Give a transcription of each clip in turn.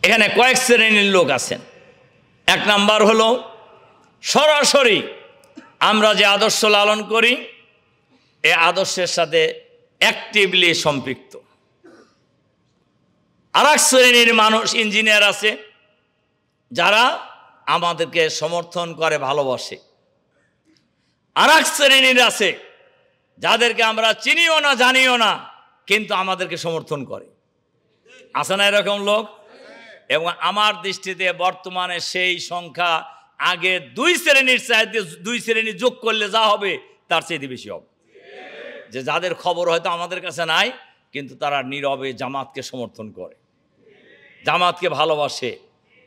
এখানে কয়েক শ্রেণীর লোক আছেন। এক নাম্বার হলো সরাসরি আমরা যে আদর্শ লালন করি এই আদর্শের সাথে অ্যাক্টিভলি সম্পৃক্ত। আর এক শ্রেণীর মানুষ ইঞ্জিনিয়ার আছে যারা আমাদেরকে সমর্থন করে, ভালোবাসে। আর এক শ্রেণীর আছে যাদেরকে আমরা চিনিও না, জানিও না, কিন্তু আমাদেরকে সমর্থন করে। আছে না এরকম লোক? এবং আমার দৃষ্টিতে বর্তমানে সেই সংখ্যা আগে 2 শ্রেণীর চাইতে 2 শ্রেণী যোগ করলে যা হবে তার চাইতে বেশি হবে। যে যাদের খবর হয়তো আমাদের কাছে নাই, কিন্তু তারা নীরবে জামাতকে সমর্থন করে, জামাতকে ভালোবাসে,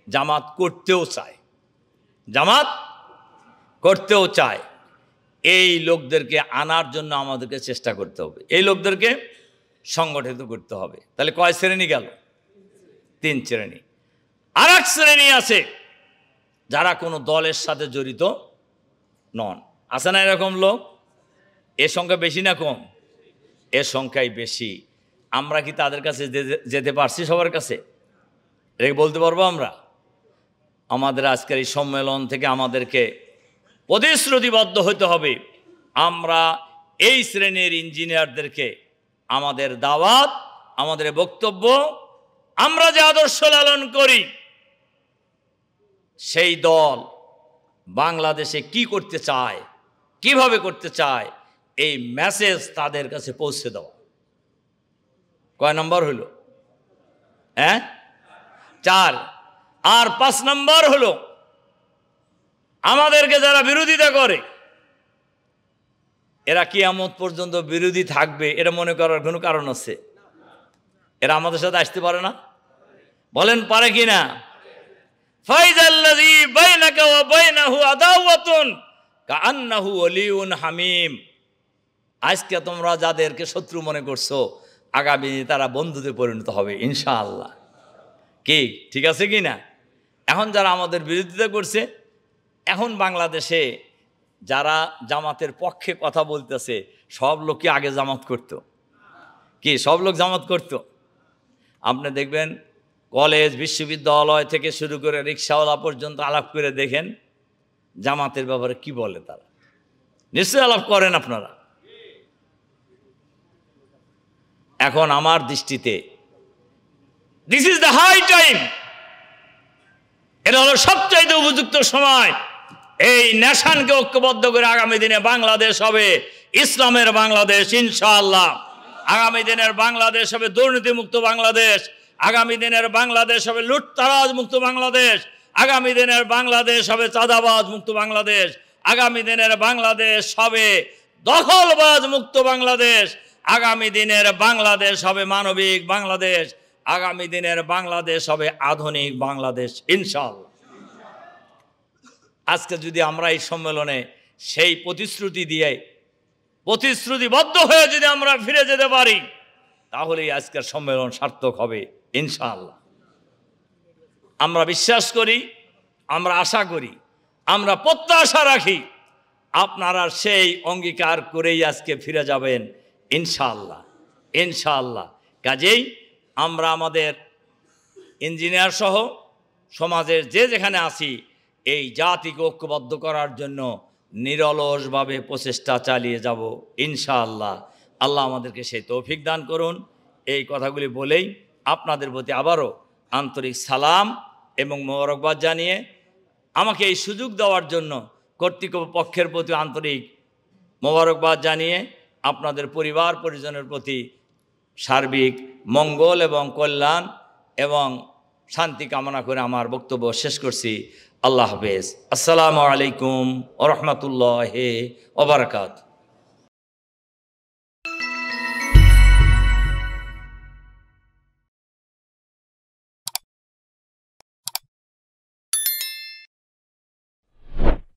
জামাত করতেও চায়, জামাত করতেও চায়। এই লোকদেরকে আনার জন্য আমাদেরকে চেষ্টা করতে হবে, এই লোকদেরকে সংগঠিত করতে হবে। তাহলে কয় শ্রেণী গেল? 3 শ্রেণী। আর এক শ্রেণী আছে যারা কোনো দলের সাথে জড়িত নন। আছে না এরকম লোক? এর সংখ্যা বেশি না কম? এর সংখ্যাই বেশি। আমরা কি তাদের কাছে যেতে পারছি? সবার কাছে এটা বলতে পারবো আমরা? আমাদের আজকের এই সম্মেলন থেকে আমাদেরকে প্রতিশ্রুতিবদ্ধ হতে হবে, আমরা এই শ্রেণীর ইঞ্জিনিয়ারদেরকে আমাদের দাওয়াত, আমাদের বক্তব্য, আমরা যে আদর্শ লালন করি সেই দল বাংলাদেশে কি করতে চায়, কিভাবে করতে চায়, এই মেসেজ তাদের কাছে পৌঁছে দেওয়া। কয় নম্বর হলো? 4। আর 5 নম্বর হলো আমাদেরকে যারা বিরোধিতা করে, এরা কিয়ামত পর্যন্ত বিরোধী থাকবে এটা মনে করার কোনো কারণ আছে? এরা আমাদের সাথে আসতে পারে না? বলেন পারে কি না? ফাইজাল্লাযী বাইনাকা ওয়া বাইনাহু আদাওয়াতুন কাআন্নাহু ওয়ালিয়ুন হামীম। আজকে তোমরা যাদেরকে শত্রু মনে করছো, আগামী তারা বন্ধুতে পরিণত হবে ইনশাআল্লাহ। কি ঠিক আছে কি না? এখন যারা আমাদের বিরোধিতা করছে, এখন বাংলাদেশে যারা জামাতের পক্ষে কথা বলতেছে সব লোক কি আগে জামাত করত? কি সব লোক জামাত করত? আপনি দেখবেন কলেজ বিশ্ববিদ্যালয় থেকে শুরু করে রিক্সাওয়ালা পর্যন্ত আলাপ করে দেখেন জামাতের ব্যাপারে কি বলে তারা। নিশ্চয়ই আলাপ করেন আপনারা। এখন আমার দৃষ্টিতে this is the high time, এটা হলো সবচাইতে উপযুক্ত সময় এই নেশনকে ঐক্যবদ্ধ করে আগামী দিনে বাংলাদেশ হবে ইসলামের বাংলাদেশ ইনশাআল্লাহ। আগামী দিনের বাংলাদেশ হবে দুর্নীতিমুক্ত বাংলাদেশ, আগামী দিনের বাংলাদেশ হবে লুটতারাজ মুক্ত বাংলাদেশ, আগামী দিনের বাংলাদেশ হবে চাঁদাবাজ মুক্ত বাংলাদেশ, আগামী দিনের বাংলাদেশ হবে দখলবাজ মুক্ত বাংলাদেশ, আগামী দিনের বাংলাদেশ হবে মানবিক বাংলাদেশ, আগামী দিনের বাংলাদেশ হবে আধুনিক বাংলাদেশ ইনশাআল্লাহ। আজকে যদি আমরা এই সম্মেলনে সেই প্রতিশ্রুতি দিয়ে প্রতিশ্রুতিবদ্ধ হয়ে যদি আমরা ফিরে যেতে পারি, তাহলেই আজকের সম্মেলন সার্থক হবে ইনশাআল্লাহ। আমরা বিশ্বাস করি, আমরা আশা করি, আমরা প্রত্যাশা রাখি আপনারা সেই অঙ্গীকার করেই আজকে ফিরে যাবেন ইনশাআল্লাহ ইনশাআল্লাহ। কাজেই আমরা আমাদের ইঞ্জিনিয়ার সহ সমাজের যে যেখানে আছি এই জাতিকে ঐক্যবদ্ধ করার জন্য নিরলসভাবে প্রচেষ্টা চালিয়ে যাব ইনশাআল্লাহ। আল্লাহ আমাদেরকে সেই তৌফিক দান করুন। এই কথাগুলি বলেই আপনাদের প্রতি আবারও আন্তরিক সালাম এবং মোবারকবাদ জানিয়ে আমাকে এই সুযোগ দেওয়ার জন্য কর্তৃপক্ষের প্রতি আন্তরিক মোবারকবাদ জানিয়ে আপনাদের পরিবার পরিজনের প্রতি সার্বিক মঙ্গল এবং কল্যাণ এবং শান্তি কামনা করে আমার বক্তব্য শেষ করছি। আল্লাহ হাফেজ। আসসালামু আলাইকুম ওয়া রাহমাতুল্লাহি ওয়া বারাকাতুহু।